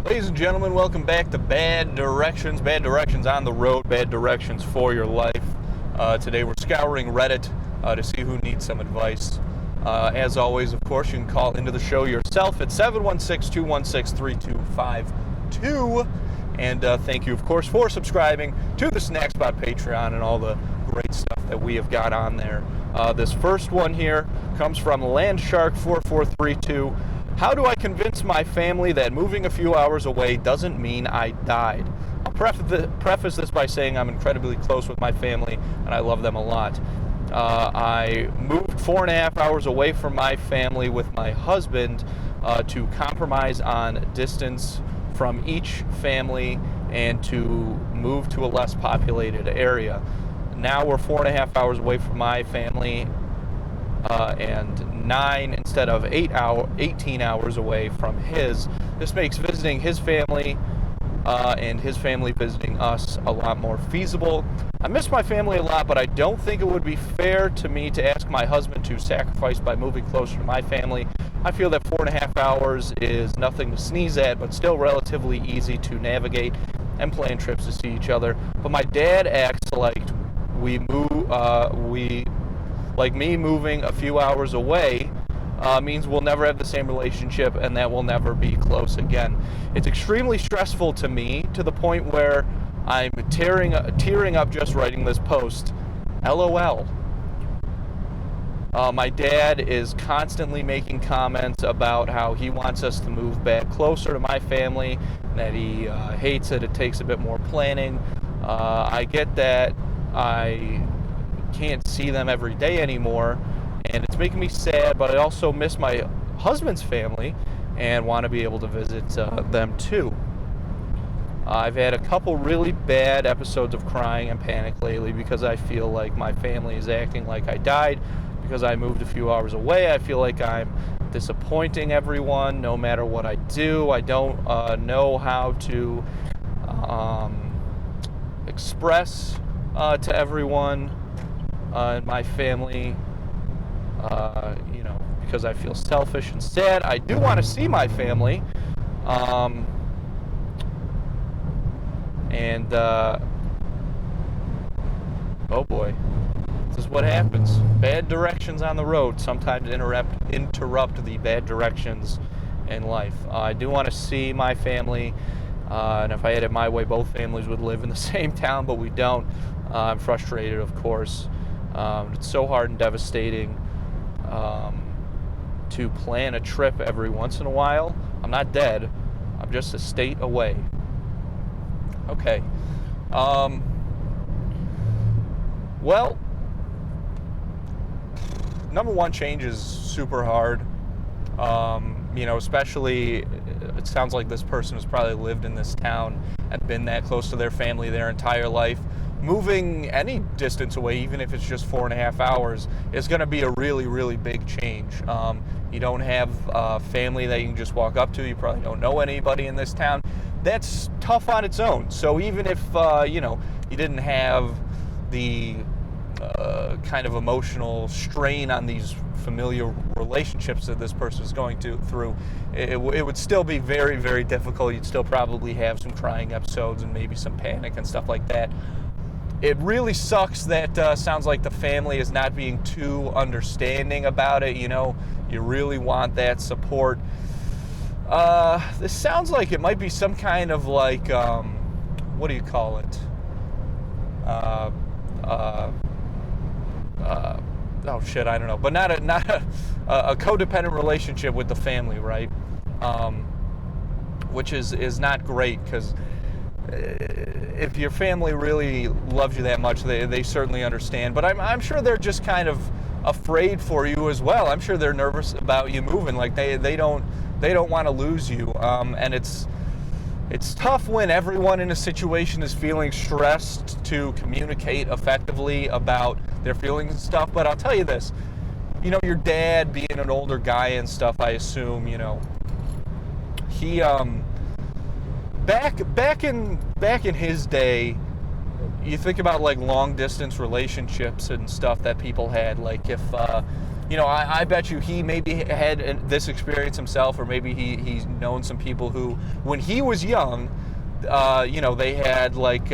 Ladies and gentlemen, welcome back to Bad Directions. Bad Directions on the road, bad directions for your life. Today we're scouring Reddit to see who needs some advice. As always, of course, you can call into the show yourself at 716-216-3252. And thank you, of course, for subscribing to the Snack Spot Patreon and all the great stuff that we have got on there. This first one here comes from Landshark4432. How do I convince my family that moving a few hours away doesn't mean I died? I'll preface this by saying I'm incredibly close with my family and I love them a lot. I moved 4.5 hours away from my family with my husband to compromise on distance from each family and to move to a less populated area. Now we're 4.5 hours away from my family and 9 instead of 18 hours away from his. This makes visiting his family and his family visiting us a lot more feasible. I miss my family a lot, but I don't think it would be fair to me to ask my husband to sacrifice by moving closer to my family. I feel that 4.5 hours is nothing to sneeze at, but still relatively easy to navigate and plan trips to see each other. But my dad acts like like me moving a few hours away means we'll never have the same relationship and that we'll never be close again. It's extremely stressful to me to the point where I'm tearing up just writing this post. LOL. My dad is constantly making comments about how he wants us to move back closer to my family, that he hates it takes a bit more planning. I get that I can't see them every day anymore, and it's making me sad, but I also miss my husband's family and want to be able to visit them too. I've had a couple really bad episodes of crying and panic lately because I feel like my family is acting like I died because I moved a few hours away. I feel like I'm disappointing everyone no matter what I do. I don't know how to express to everyone in my family, because I feel selfish and sad. I do want to see my family, and oh boy, this is what happens. Bad directions on the road sometimes interrupt the bad directions in life. I do want to see my family, and if I had it my way, both families would live in the same town, but we don't. I'm frustrated, of course. It's so hard and devastating to plan a trip every once in a while. I'm not dead. I'm just a state away. Okay. Well, number one, change is super hard. Especially, it sounds like this person has probably lived in this town and been that close to their family their entire life. Moving any distance away, even if it's just 4.5 hours, is going to be a really, really big change. You don't have family that you can just walk up to. You probably don't know anybody in this town. That's tough on its own. So even if, you didn't have the kind of emotional strain on these familiar relationships that this person is going through, it would still be very, very difficult. You'd still probably have some crying episodes and maybe some panic and stuff like that. It really sucks that sounds like the family is not being too understanding about it. You really want that support. This sounds like it might be some kind of like, what do you call it? Oh shit, I don't know. But not a codependent relationship with the family, right? Which is not great, because if your family really loves you that much, they certainly understand. But I'm sure they're just kind of afraid for you as well. I'm sure they're nervous about you moving. Like they don't want to lose you. And it's tough when everyone in a situation is feeling stressed to communicate effectively about their feelings and stuff. But I'll tell you this, your dad being an older guy and stuff, I assume, he back in his day, you think about like long distance relationships and stuff that people had. Like if you know, I bet you he maybe had this experience himself, or maybe he's known some people who, when he was young, you know, they had like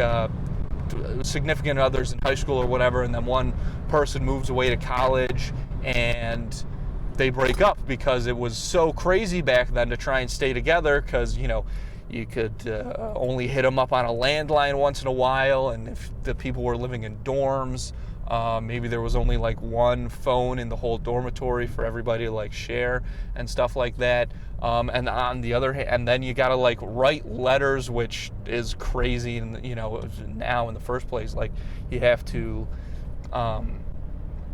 significant others in high school or whatever, and then one person moves away to college and they break up because it was so crazy back then to try and stay together, because, you know, you could only hit them up on a landline once in a while, and if the people were living in dorms, maybe there was only like one phone in the whole dormitory for everybody to like share and stuff like that. And on the other hand, and then you gotta like write letters, which is crazy. And you know, now in the first place, like you have to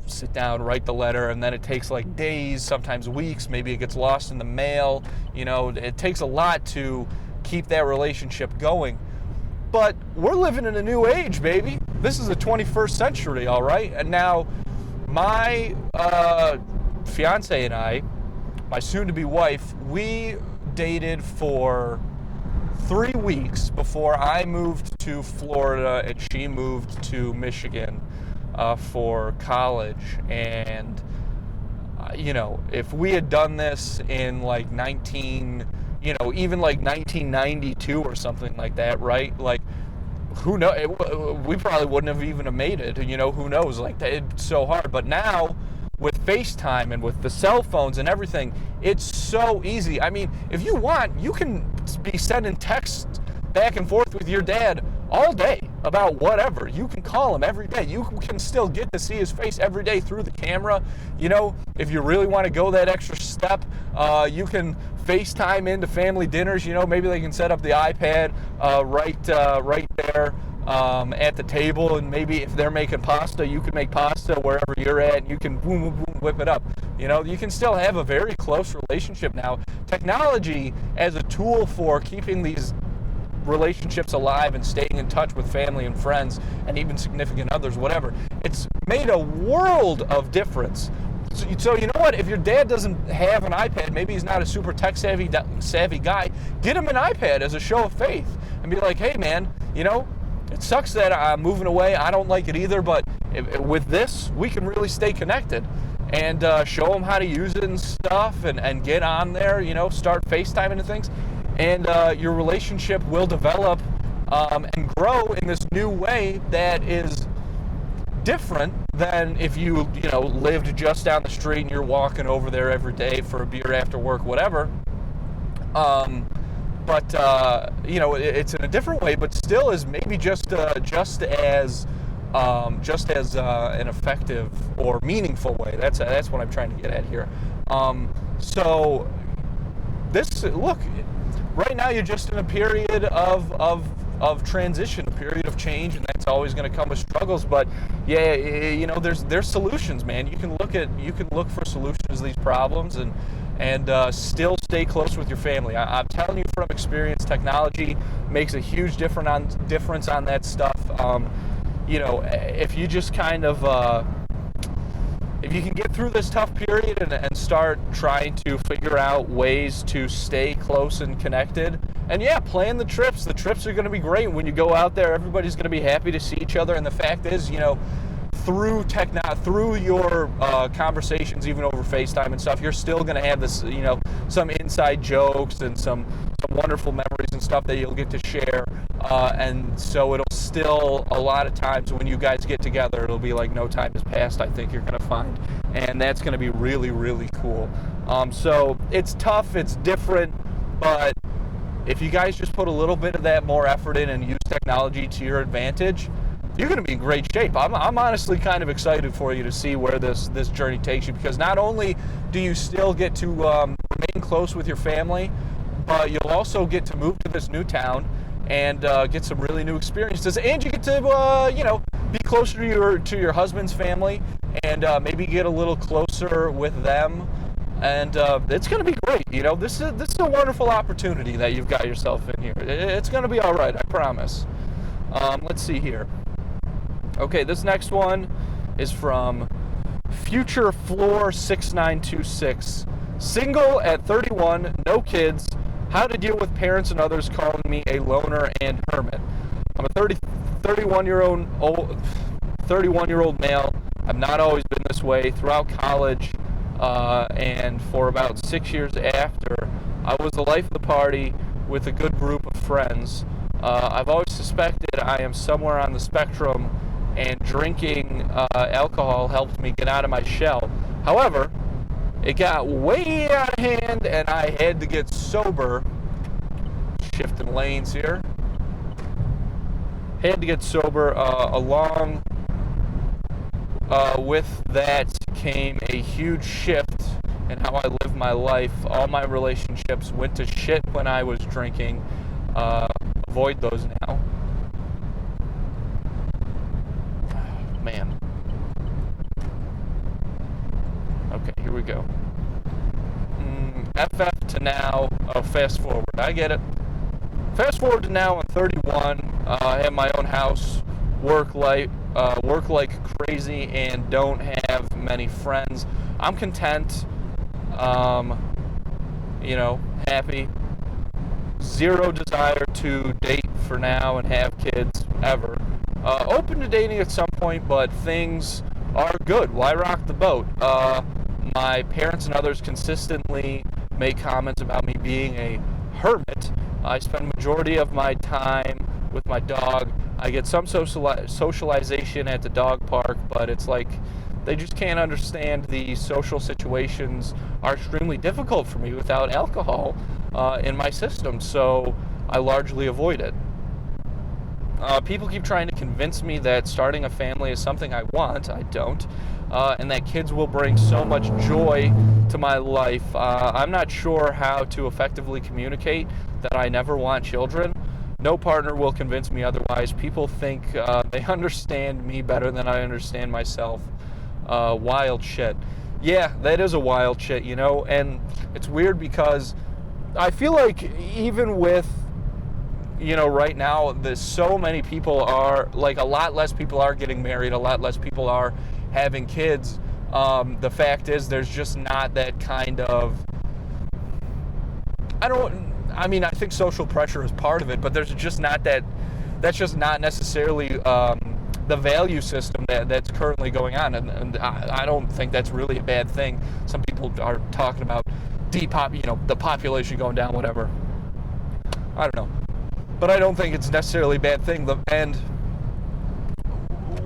sit down, write the letter, and then it takes like days, sometimes weeks. Maybe it gets lost in the mail. You know, it takes a lot to keep that relationship going. But we're living in a new age, baby. This is the 21st century, all right? And now my fiance and I, my soon-to-be wife, we dated for 3 weeks before I moved to Florida and she moved to Michigan for college. And, you know, if we had done this in like even like 1992 or something like that, right? Like, who knows? We probably wouldn't have even made it. You know, who knows? Like, it's so hard. But now, with FaceTime and with the cell phones and everything, it's so easy. I mean, if you want, you can be sending texts back and forth with your dad all day about whatever. You can call him every day. You can still get to see his face every day through the camera. You know, if you really want to go that extra step, you can FaceTime into family dinners. You know, maybe they can set up the iPad right there at the table, and maybe if they're making pasta, you can make pasta wherever you're at, and you can boom, boom, boom, whip it up. You know, you can still have a very close relationship now. Technology as a tool for keeping these relationships alive and staying in touch with family and friends and even significant others, whatever. It's made a world of difference. So you know what? If your dad doesn't have an iPad, maybe he's not a super tech savvy guy, get him an iPad as a show of faith and be like, hey man, you know, it sucks that I'm moving away. I don't like it either, but with this, we can really stay connected. And show him how to use it and stuff, and get on there, you know, start FaceTiming and things. And your relationship will develop and grow in this new way that is different than if you know, lived just down the street and you're walking over there every day for a beer after work, whatever. But you know, it's in a different way, but still is maybe just as an effective or meaningful way. That's what I'm trying to get at here. So this, look, right now you're just in a period of transition, a period of change, and that's always going to come with struggles. But yeah, you know, there's solutions, man. You can look for solutions to these problems and still stay close with your family. I'm telling you from experience, technology makes a huge difference on that stuff. You know, if you just kind of if you can get through this tough period and start trying to figure out ways to stay close and connected, and yeah, plan the trips. The trips are going to be great. When you go out there, everybody's going to be happy to see each other. And the fact is, you know, through your conversations, even over FaceTime and stuff, you're still going to have this, you know, some inside jokes and some wonderful memories and stuff that you'll get to share. And so it'll still, a lot of times when you guys get together, it'll be like no time has passed, I think you're going to find. And that's going to be really, really cool. So it's tough, it's different, but if you guys just put a little bit of that more effort in and use technology to your advantage, you're going to be in great shape. I'm honestly kind of excited for you to see where this journey takes you, because not only do you still get to remain close with your family, but you'll also get to move to this new town and get some really new experiences, and you get to you know, be closer to your husband's family and maybe get a little closer with them. And it's going to be great. You know, this is a wonderful opportunity that you've got yourself in here. It's going to be all right, I promise. Let's see here. Okay, this next one is from Future Floor 6926. Single at 31, no kids. How to deal with parents and others calling me a loner and hermit. I'm a 31-year-old male. I've not always been this way. Throughout college, and for about 6 years after, I was the life of the party with a good group of friends. I've always suspected I am somewhere on the spectrum, and drinking alcohol helped me get out of my shell. However, it got way out of hand, and I had to get sober. Shifting lanes here. Had to get sober. Along with that came a huge shift in how I live my life. All my relationships went to shit when I was drinking. Avoid those now. Man. Okay, here we go. FF to now. Oh, fast forward. I get it. Fast forward to now. I'm 31. I have my own house. Work like crazy, and don't have many friends. I'm content. Happy. Zero desire to date for now and have kids ever. Open to dating at some point, but things are good. Why rock the boat? My parents and others consistently make comments about me being a hermit. I spend the majority of my time with my dog. I get some socialization at the dog park, but it's like they just can't understand the social situations are extremely difficult for me without alcohol in my system, so I largely avoid it. People keep trying to convince me that starting a family is something I want. I don't. And that kids will bring so much joy to my life. I'm not sure how to effectively communicate that I never want children. No partner will convince me otherwise. People think they understand me better than I understand myself. Wild shit. Yeah, that is a wild shit, and it's weird because I feel like even with right now, there's so many people are, like, a lot less people are getting married, a lot less people are having kids. The fact is, there's just not that kind of, I think social pressure is part of it, but there's just not that's just not necessarily the value system that's currently going on, and I don't think that's really a bad thing. Some people are talking about the population going down, whatever. I don't know. But I don't think it's necessarily a bad thing. And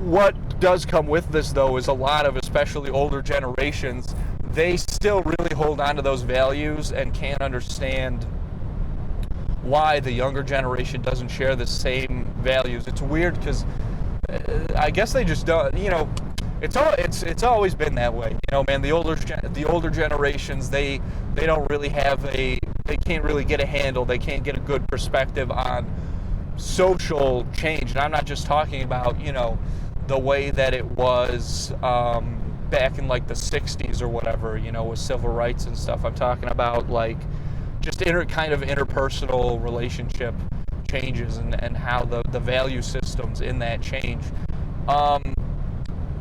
what does come with this, though, is a lot of, especially older generations, they still really hold on to those values and can't understand why the younger generation doesn't share the same values. It's weird because I guess they just don't, it's always been that way. Man, the older generations, they don't really have they can't really get a handle. They can't get a good perspective on social change. And I'm not just talking about, the way that it was back in like the 60s or whatever, with civil rights and stuff. I'm talking about like just kind of interpersonal relationship changes and how the value systems in that change.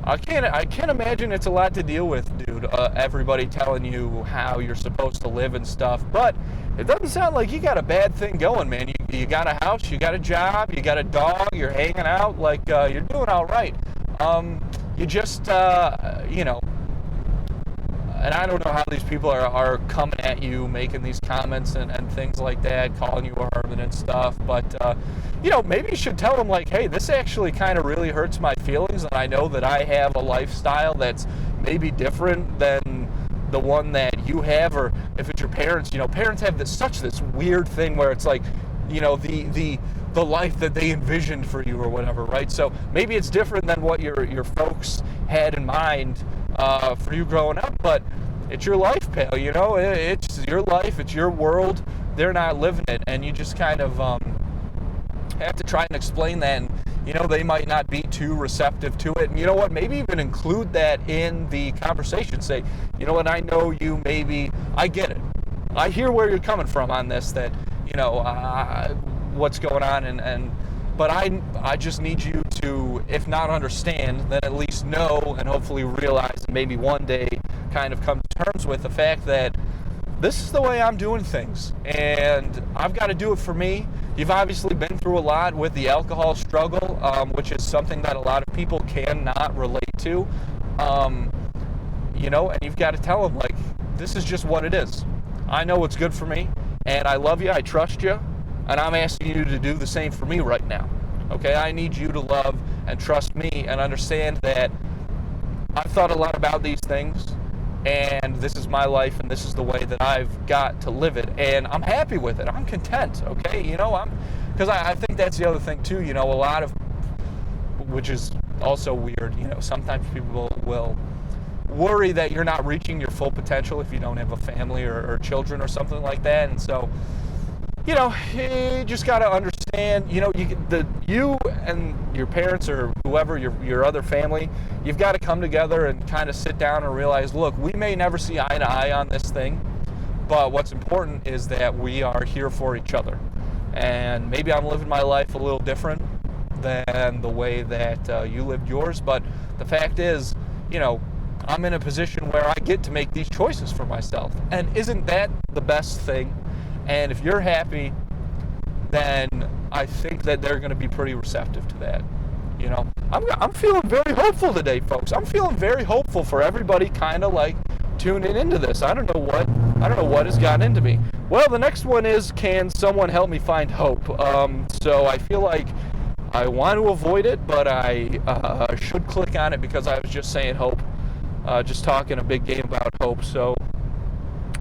I can't imagine it's a lot to deal with, dude. Everybody telling you how you're supposed to live and stuff, but it doesn't sound like you got a bad thing going, man. You got a house, you got a job, you got a dog, you're hanging out, like you're doing all right. You just, and I don't know how these people are coming at you, making these comments and things like that, calling you a hermit and stuff, but maybe you should tell them, like, hey, this actually kind of really hurts my feelings, and I know that I have a lifestyle that's maybe different than the one that you have, or if it's your parents, parents have this weird thing where it's like, the life that they envisioned for you or whatever, right? So maybe it's different than what your folks had in mind for you growing up, but it's your life, pal, it's your life, it's your world. They're not living it, and you just kind of have to try and explain that, and they might not be too receptive to it. And you know what, maybe even include that in the conversation. Say, I know you, maybe I get it, I hear where you're coming from on this, that what's going on, but I just need you to, if not understand, then at least know and hopefully realize, and maybe one day kind of come to terms with the fact that this is the way I'm doing things, and I've got to do it for me. You've obviously been through a lot with the alcohol struggle, which is something that a lot of people cannot relate to. and you've got to tell them, like, this is just what it is. I know what's good for me, and I love you, I trust you, and I'm asking you to do the same for me right now. Okay, I need you to love and trust me and understand that I've thought a lot about these things, and this is my life, and this is the way that I've got to live it, and I'm happy with it. I'm content, okay? Because I think that's the other thing, too, a lot of, which is also weird, sometimes people will worry that you're not reaching your full potential if you don't have a family or children or something like that, and so, you just got to understand, you and your parents or whoever, your other family, you've got to come together and kind of sit down and realize, look, we may never see eye to eye on this thing, but what's important is that we are here for each other. And maybe I'm living my life a little different than the way that you lived yours, but the fact is, I'm in a position where I get to make these choices for myself. And isn't that the best thing? And if you're happy, then I think that they're going to be pretty receptive to that. I'm feeling very hopeful today, folks. I'm feeling very hopeful for everybody kind of like tuning into this. I don't know what has gotten into me. Well, the next one is, can someone help me find hope? So I feel like I want to avoid it, but I should click on it because I was just saying hope. Just talking a big game about hope. So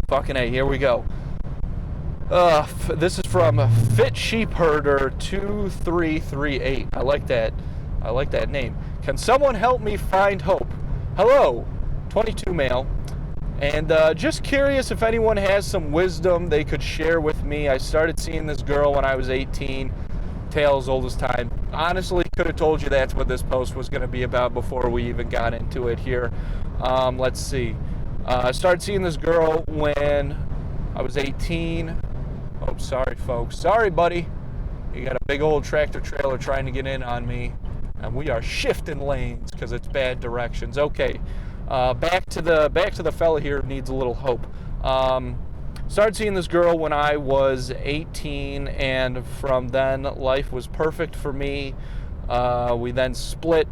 fucking A, here we go. This is from Fit Sheep Herder 2338. I like that name. Can someone help me find hope? Hello, 22 male. And just curious if anyone has some wisdom they could share with me. I started seeing this girl when I was 18. Tale as old as time. Honestly, could have told you that's what this post was going to be about before we even got into it here. Let's see. I started seeing this girl when I was 18. Oh, sorry, folks. Sorry, buddy. You got a big old tractor trailer trying to get in on me, and we are shifting lanes because it's bad directions. Okay, back to the fella here who needs a little hope. Started seeing this girl when I was 18, and from then, life was perfect for me. We then split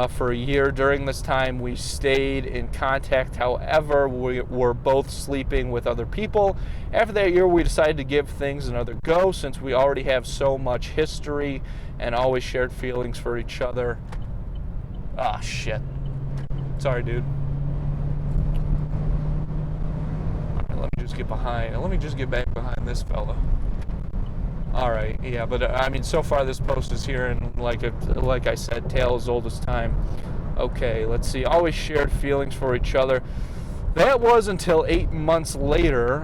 for a year. During this time, we stayed in contact. However, we were both sleeping with other people. After that year, we decided to give things another go since we already have so much history and always shared feelings for each other. Ah, shit. Sorry, dude. Let me just get back behind this fella. All right, yeah, but I mean, so far this post is here, and like I said, tale as old as time. Okay, let's see. Always shared feelings for each other. That was until 8 months later,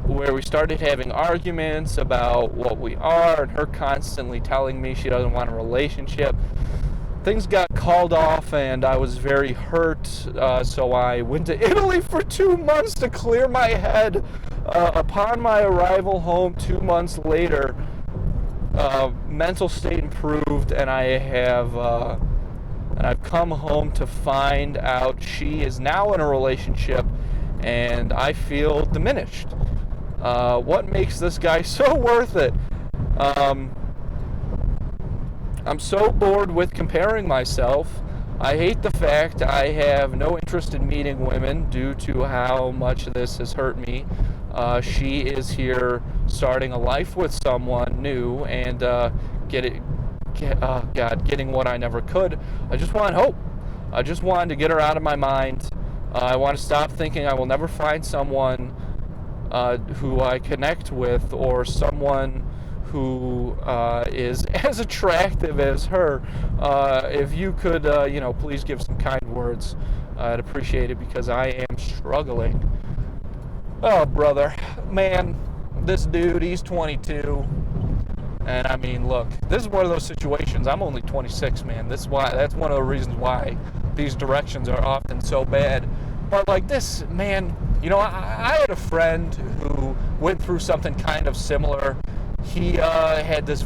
where we started having arguments about what we are, and her constantly telling me she doesn't want a relationship. Things got called off, and I was very hurt, so I went to Italy for 2 months to clear my head. Upon my arrival home 2 months later, mental state improved, and I've come home to find out she is now in a relationship, and I feel diminished. What makes this guy so worth it? I'm so bored with comparing myself. I hate the fact I have no interest in meeting women due to how much this has hurt me. She is here starting a life with someone new and getting what I never could. I just want hope. I just wanted to get her out of my mind. I want to stop thinking I will never find someone who I connect with, or someone who is as attractive as her. If you could, please give some kind words. I'd appreciate it because I am struggling. Oh, brother, man, this dude, he's 22. And I mean, look, this is one of those situations. I'm only 26, man. That's one of the reasons why these directions are often so bad. But like this, man, I had a friend who went through something kind of similar. He had this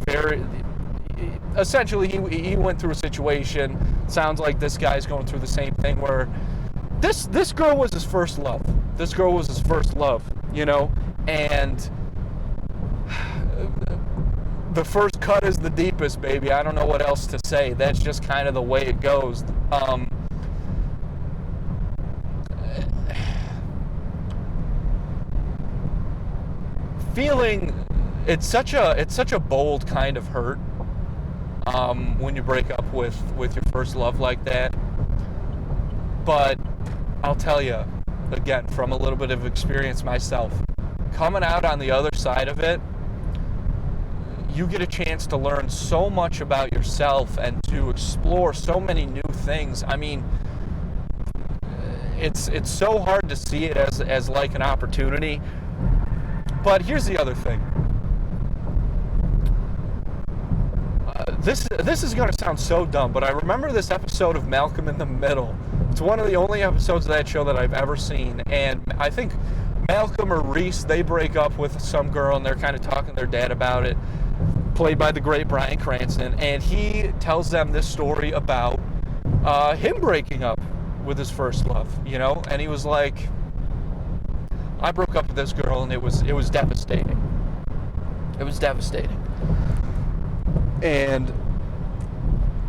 essentially he went through a situation. Sounds like this guy's going through the same thing where this girl was his first love. This girl was his first love, and the first cut is the deepest, baby. I don't know what else to say. That's just kind of the way it goes. feeling, it's such a bold kind of hurt when you break up with your first love like that. But I'll tell you, again, from a little bit of experience myself, coming out on the other side of it, you get a chance to learn so much about yourself and to explore so many new things. I mean, it's so hard to see it as like an opportunity. But here's the other thing. This is going to sound so dumb, but I remember this episode of Malcolm in the Middle. It's one of the only episodes of that show that I've ever seen, and I think Malcolm or Reese, they break up with some girl, and they're kind of talking to their dad about it, played by the great Bryan Cranston, and he tells them this story about him breaking up with his first love, you know, and he was like, I broke up with this girl, and it was devastating. It was devastating. And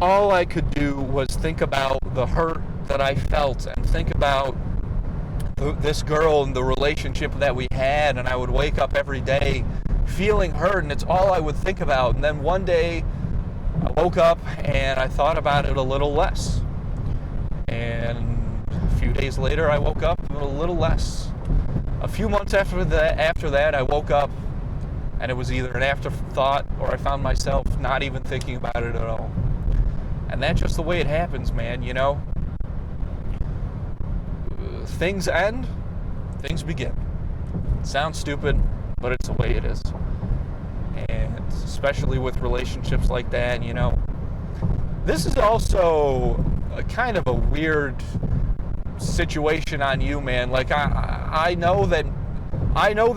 all I could do was think about the hurt that I felt and think about this girl and the relationship that we had, and I would wake up every day feeling hurt, and it's all I would think about. And then one day I woke up and I thought about it a little less. And a few days later I woke up a little less. A few months after that I woke up and it was either an afterthought or I found myself not even thinking about it at all. And that's just the way it happens, man, you know? Things end, things begin. It sounds stupid, but it's the way it is. And especially with relationships like that, you know? This is also a kind of a weird situation on you, man. Like, I know that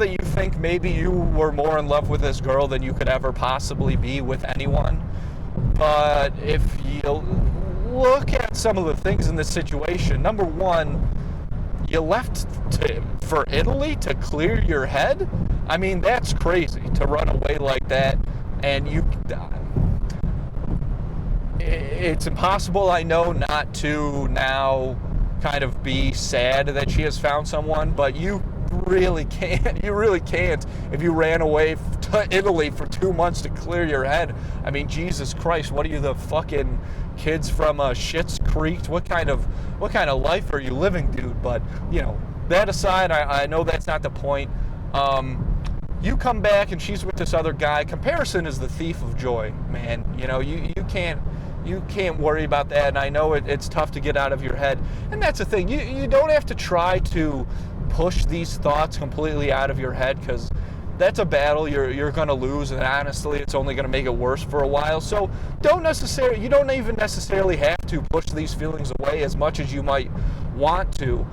you think maybe you were more in love with this girl than you could ever possibly be with anyone. But if you look at some of the things in this situation, number one, you left for Italy to clear your head? I mean, that's crazy to run away like that. And it's impossible, I know, not to now kind of be sad that she has found someone, but you really can't if you ran away to Italy for 2 months to clear your head. I mean, Jesus Christ, what are you, the fucking kids from Schitt's Creek? What kind of life are you living, dude? But, you know, that aside, I know that's not the point. You come back and she's with this other guy. Comparison is the thief of joy, man. You know, you can't worry about that, and I know it's tough to get out of your head. And that's the thing. You don't have to try to push these thoughts completely out of your head, because that's a battle you're going to lose, and honestly, it's only going to make it worse for a while. So you don't even necessarily have to push these feelings away as much as you might want to.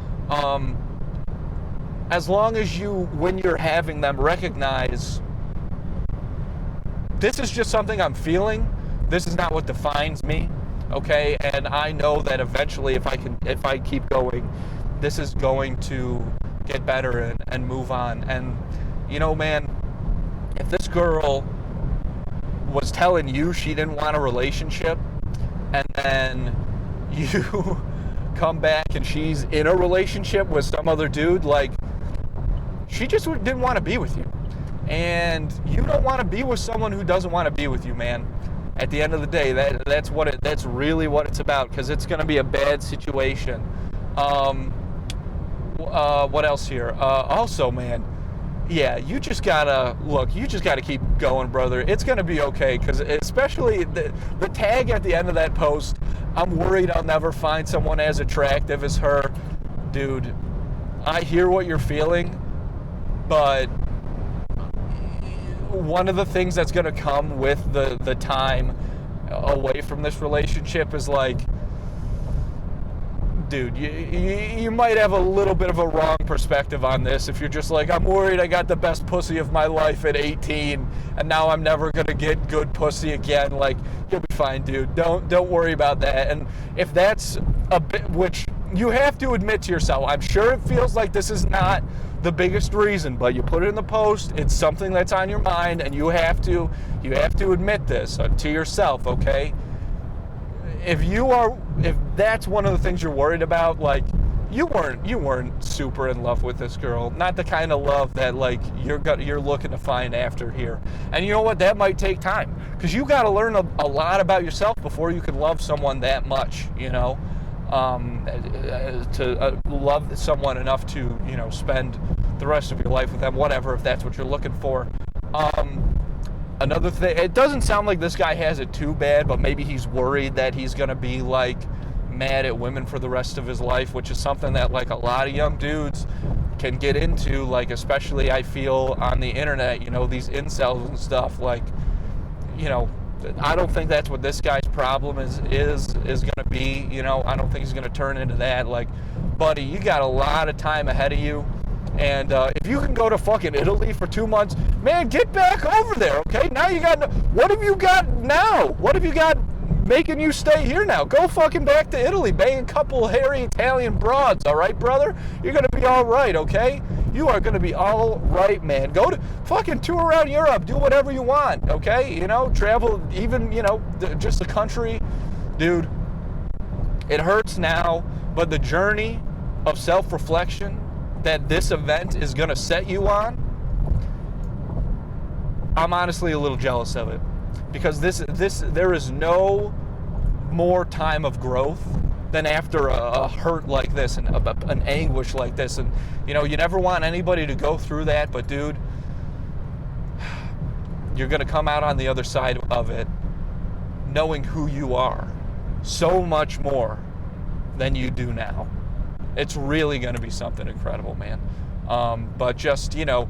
As long as you, when you're having them, recognize this is just something I'm feeling. This is not what defines me, okay? And I know that eventually, if I keep going, this is going to get better and move on. And you know, man, if this girl was telling you she didn't want a relationship, and then you come back and she's in a relationship with some other dude, like, she just didn't want to be with you. And you don't want to be with someone who doesn't want to be with you, man. At the end of the day, that's really what it's about, because it's going to be a bad situation. What else here? Also, man, yeah, you just gotta keep going, brother. It's gonna be okay, because especially the tag at the end of that post, I'm worried I'll never find someone as attractive as her. Dude, I hear what you're feeling, but one of the things that's gonna come with the time away from this relationship is, like, dude, you might have a little bit of a wrong perspective on this if you're just like, I'm worried I got the best pussy of my life at 18 and now I'm never gonna get good pussy again. Like, you'll be fine, dude. Don't worry about that. And if that's a bit, which you have to admit to yourself, I'm sure it feels like this is not the biggest reason, but you put it in the post, it's something that's on your mind, and you have to admit this to yourself, okay? If that's one of the things you're worried about, like, you weren't super in love with this girl. Not the kind of love that like you're looking to find after here. And you know what? That might take time, because you got to learn a lot about yourself before you can love someone that much. You know, to love someone enough to, you know, spend the rest of your life with them, whatever, if that's what you're looking for. Another thing, it doesn't sound like this guy has it too bad, but maybe he's worried that he's gonna be like mad at women for the rest of his life, which is something that like a lot of young dudes can get into, like especially I feel on the internet, you know, these incels and stuff. Like, you know, I don't think that's what this guy's problem is gonna be. You know, I don't think he's gonna turn into that. Like, buddy, you got a lot of time ahead of you. And if you can go to fucking Italy for 2 months, man, get back over there, okay? Now you got, what have you got now? What have you got making you stay here now? Go fucking back to Italy, bang a couple hairy Italian broads, all right, brother? You're going to be all right, okay? You are going to be all right, man. Go to fucking tour around Europe. Do whatever you want, okay? You know, travel even, you know, just the country. Dude, it hurts now, but the journey of self-reflection that this event is going to set you on, I'm honestly a little jealous of it, because there is no more time of growth than after a hurt like this and an anguish like this. And you know, you never want anybody to go through that, but dude, you're going to come out on the other side of it knowing who you are so much more than you do now. It's really going to be something incredible, man. But just, you know,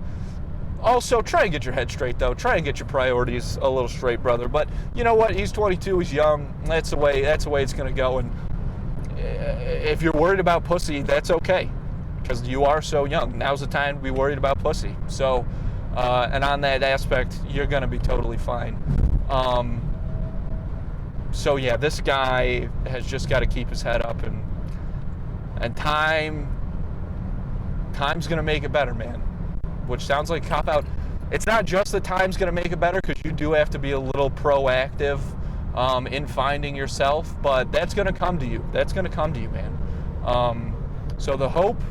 also try and get your head straight, though. Try and get your priorities a little straight, brother. But you know what? He's 22. He's young. That's the way it's going to go. And if you're worried about pussy, that's okay, because you are so young. Now's the time to be worried about pussy. So, and on that aspect, you're going to be totally fine. So yeah, this guy has just got to keep his head up, and time's gonna make it better, man. Which sounds like a cop-out. It's not just that time's gonna make it better, because you do have to be a little proactive in finding yourself, but that's gonna come to you. That's gonna come to you, man. So the hope,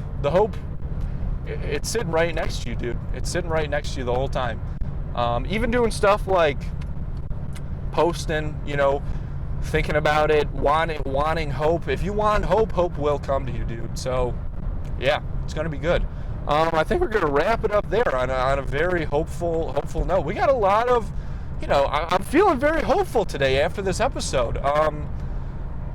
it's sitting right next to you, dude. It's sitting right next to you the whole time. Even doing stuff like posting, you know, thinking about it, wanting hope. If you want hope, hope will come to you, dude. So, yeah, it's going to be good. I think we're going to wrap it up there on a very hopeful note. We got a lot of, you know, I'm feeling very hopeful today after this episode.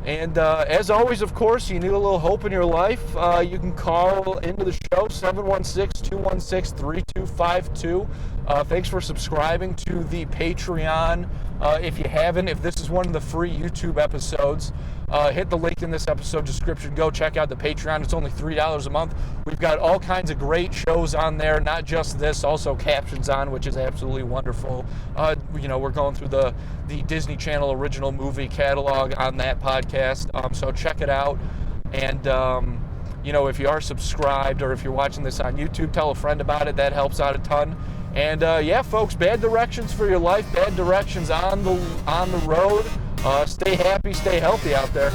And as always, of course, you need a little hope in your life. You can call into the show, 716-216-3252. Thanks for subscribing to the Patreon. If you haven't, if this is one of the free YouTube episodes, hit the link in this episode description. Go check out the Patreon. It's only $3 a month. We've got all kinds of great shows on there, not just this, also captions on, which is absolutely wonderful. You know, we're going through the Disney Channel original movie catalog on that podcast, so check it out. And you know, if you are subscribed, or if you're watching this on YouTube, tell a friend about it. That helps out a ton. And yeah, folks, bad directions for your life, bad directions on the road. Stay happy, stay healthy out there.